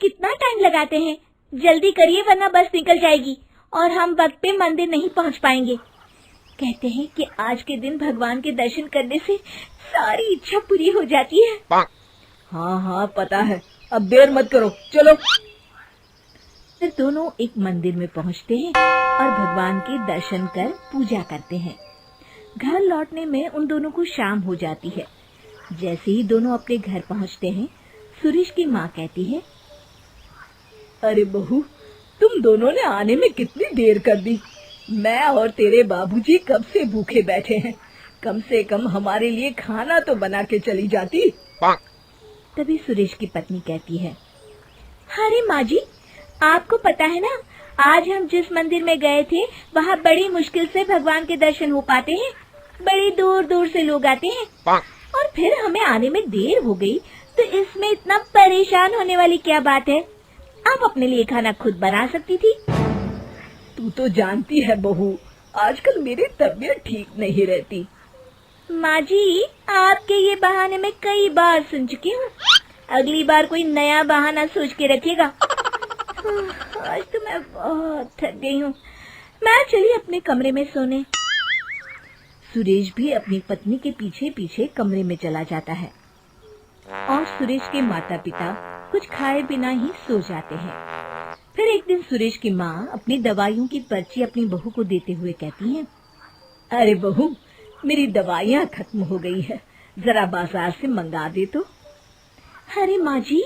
कितना टाइम लगाते हैं, जल्दी करिए वरना बस निकल जाएगी और हम वक्त पे मंदिर नहीं पहुंच पाएंगे। कहते हैं कि आज के दिन भगवान के दर्शन करने से सारी इच्छा पूरी हो जाती है। हाँ हाँ पता है, अब देर मत करो, चलो। फिर दोनों एक मंदिर में पहुंचते हैं और भगवान के दर्शन कर पूजा करते हैं। घर लौटने में उन दोनों को शाम हो जाती है। जैसे ही दोनों अपने घर पहुंचते हैं, सुरेश की माँ कहती है, अरे बहू, तुम दोनों ने आने में कितनी देर कर दी। मैं और तेरे बाबूजी कब से भूखे बैठे हैं, कम से कम हमारे लिए खाना तो बना के चली जाती। तभी सुरेश की पत्नी कहती है, अरे माँ जी, आपको पता है ना, आज हम जिस मंदिर में गए थे वहाँ बड़ी मुश्किल से भगवान के दर्शन हो पाते हैं। बड़ी दूर दूर से लोग आते हैं और फिर हमें आने में देर हो गई, तो इसमें इतना परेशान होने वाली क्या बात है। आप अपने लिए खाना खुद बना सकती थी। तू तो जानती है बहू, आजकल मेरी तबीयत ठीक नहीं रहती। माँ जी, आपके ये बहाने मैं कई बार सुन चुकी हूँ। अगली बार कोई नया बहाना सोच के रखिएगा। आज तो मैं बहुत थक गई हूँ, मैं चलिए अपने कमरे में सोने। सुरेश भी अपनी पत्नी के पीछे पीछे कमरे में चला जाता है और सुरेश के माता पिता कुछ खाए बिना ही सो जाते हैं। फिर एक दिन सुरेश की माँ अपनी दवाइयों की पर्ची अपनी बहू को देते हुए कहती है, अरे बहू, मेरी दवाइयाँ खत्म हो गई है, जरा बाजार से मंगा दे तो। अरे माँ जी,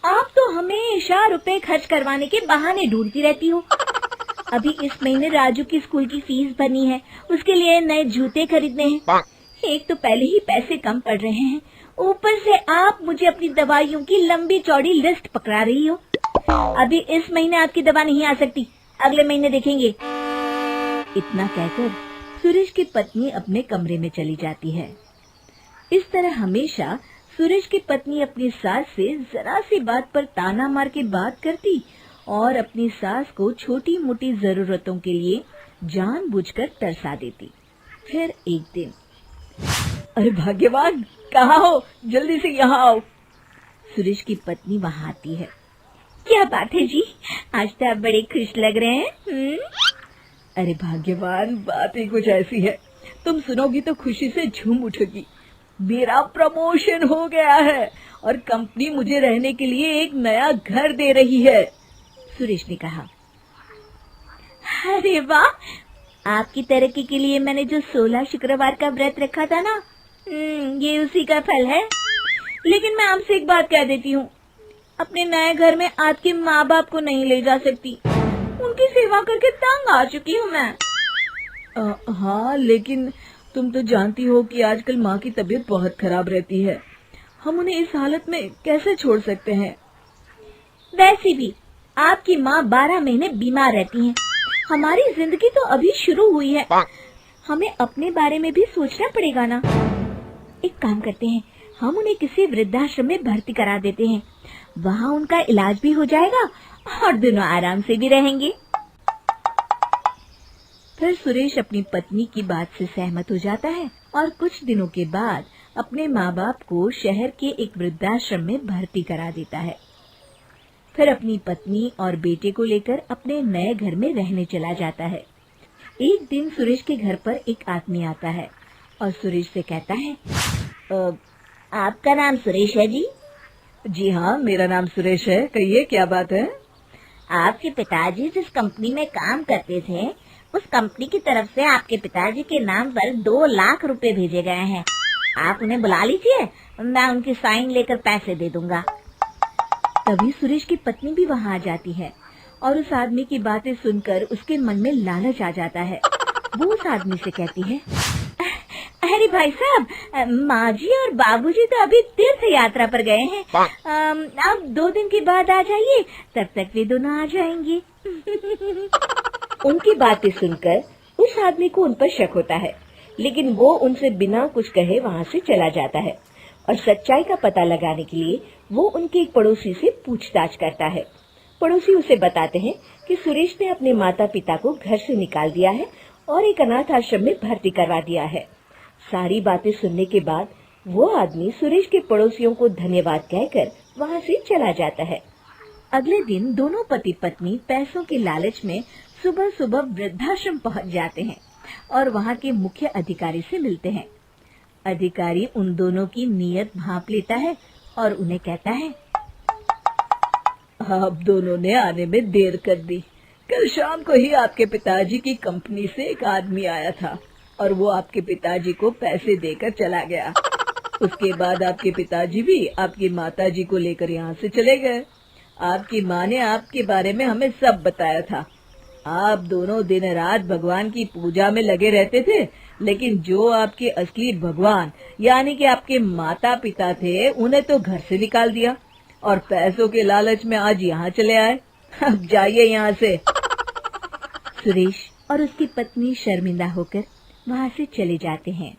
आप तो हमेशा रुपए खर्च करवाने के बहाने ढूंढती रहती हो। अभी इस महीने राजू की स्कूल की फीस भरनी है, उसके लिए नए जूते खरीदने हैं। एक तो पहले ही पैसे कम पड़ रहे हैं, ऊपर से आप मुझे अपनी दवाइयों की लंबी चौड़ी लिस्ट पकड़ा रही हो। अभी इस महीने आपकी दवा नहीं आ सकती, अगले महीने देखेंगे। इतना कहकर सुरेश की पत्नी अपने कमरे में चली जाती है। इस तरह हमेशा सुरेश की पत्नी अपनी सास से जरा सी बात पर ताना मार के बात करती और अपनी सास को छोटी मोटी जरूरतों के लिए जानबूझकर तरसा देती। फिर एक दिन, अरे भाग्यवान, कहाँ हो, जल्दी से यहाँ आओ। सुरेश की पत्नी वहाँ आती है। क्या बात है जी, आज तो आप बड़े खुश लग रहे हैं। अरे भाग्यवान, बात ही कुछ ऐसी है, तुम सुनोगी तो खुशी से झूम उठोगी। मेरा प्रमोशन हो गया है और कंपनी मुझे रहने के लिए एक नया घर दे रही है। सुरेश ने कहा, अरे वाह, आपकी तरक्की के लिए मैंने जो 16 शुक्रवार का व्रत रखा था ना, ये उसी का फल है। लेकिन मैं आपसे एक बात कह देती हूँ, अपने नए घर में आपके माँ बाप को नहीं ले जा सकती, उनकी सेवा करके तंग आ चुकी हूँ मैं। हाँ, लेकिन तुम तो जानती हो कि आजकल माँ की तबीयत बहुत खराब रहती है, हम उन्हें इस हालत में कैसे छोड़ सकते हैं। वैसे भी आपकी माँ 12 महीने बीमार रहती हैं। हमारी जिंदगी तो अभी शुरू हुई है, हमें अपने बारे में भी सोचना पड़ेगा ना। एक काम करते हैं, हम उन्हें किसी वृद्धाश्रम में भर्ती करा देते हैं, वहाँ उनका इलाज भी हो जाएगा और दोनों आराम से भी रहेंगे। फिर सुरेश अपनी पत्नी की बात से सहमत हो जाता है और कुछ दिनों के बाद अपने माँ बाप को शहर के एक वृद्धाश्रम में भर्ती करा देता है। फिर अपनी पत्नी और बेटे को लेकर अपने नए घर में रहने चला जाता है। एक दिन सुरेश के घर पर एक आदमी आता है और सुरेश से कहता है, आपका नाम सुरेश है जी? जी हाँ, मेरा नाम सुरेश है, कहिए क्या बात है। आपके पिताजी जिस कंपनी में काम करते थे, उस कंपनी की तरफ से आपके पिताजी के नाम पर 2 लाख रुपए भेजे गए हैं। आप उन्हें बुला लीजिए, मैं उनकी साइन लेकर पैसे दे दूंगा। तभी सुरेश की पत्नी भी वहाँ आ जाती है और उस आदमी की बातें सुनकर उसके मन में लालच आ जाता है। वो उस आदमी से कहती है, अरे भाई साहब, माँ जी और बाबूजी तो अभी तीर्थ यात्रा पर गए हैं, आप 2 दिन के बाद आ जाइए, तब तक वे दोनों आ जाएंगे। उनकी बातें सुनकर उस आदमी को उन पर शक होता है, लेकिन वो उनसे बिना कुछ कहे वहाँ से चला जाता है और सच्चाई का पता लगाने के लिए वो उनके एक पड़ोसी से पूछताछ करता है। पड़ोसी उसे बताते हैं कि सुरेश ने अपने माता पिता को घर से निकाल दिया है और एक अनाथ आश्रम में भर्ती करवा दिया है। सारी बातें सुनने के बाद वो आदमी सुरेश के पड़ोसियों को धन्यवाद कहकर वहाँ से चला जाता है। अगले दिन दोनों पति पत्नी पैसों के लालच में सुबह सुबह वृद्धाश्रम पहुंच जाते हैं और वहां के मुख्य अधिकारी से मिलते हैं। अधिकारी उन दोनों की नीयत भांप लेता है और उन्हें कहता है, आप दोनों ने आने में देर कर दी। कल शाम को ही आपके पिताजी की कंपनी से एक आदमी आया था और वो आपके पिताजी को पैसे देकर चला गया। उसके बाद आपके पिताजी भी आपकी माताजी को लेकर यहाँ से चले गए। आपकी माँ ने आपके बारे में हमें सब बताया था। आप दोनों दिन रात भगवान की पूजा में लगे रहते थे, लेकिन जो आपके असली भगवान यानी कि आपके माता पिता थे, उन्हें तो घर से निकाल दिया और पैसों के लालच में आज यहाँ चले आए। अब जाइए यहाँ से। सुरेश और उसकी पत्नी शर्मिंदा होकर वहाँ से चले जाते हैं।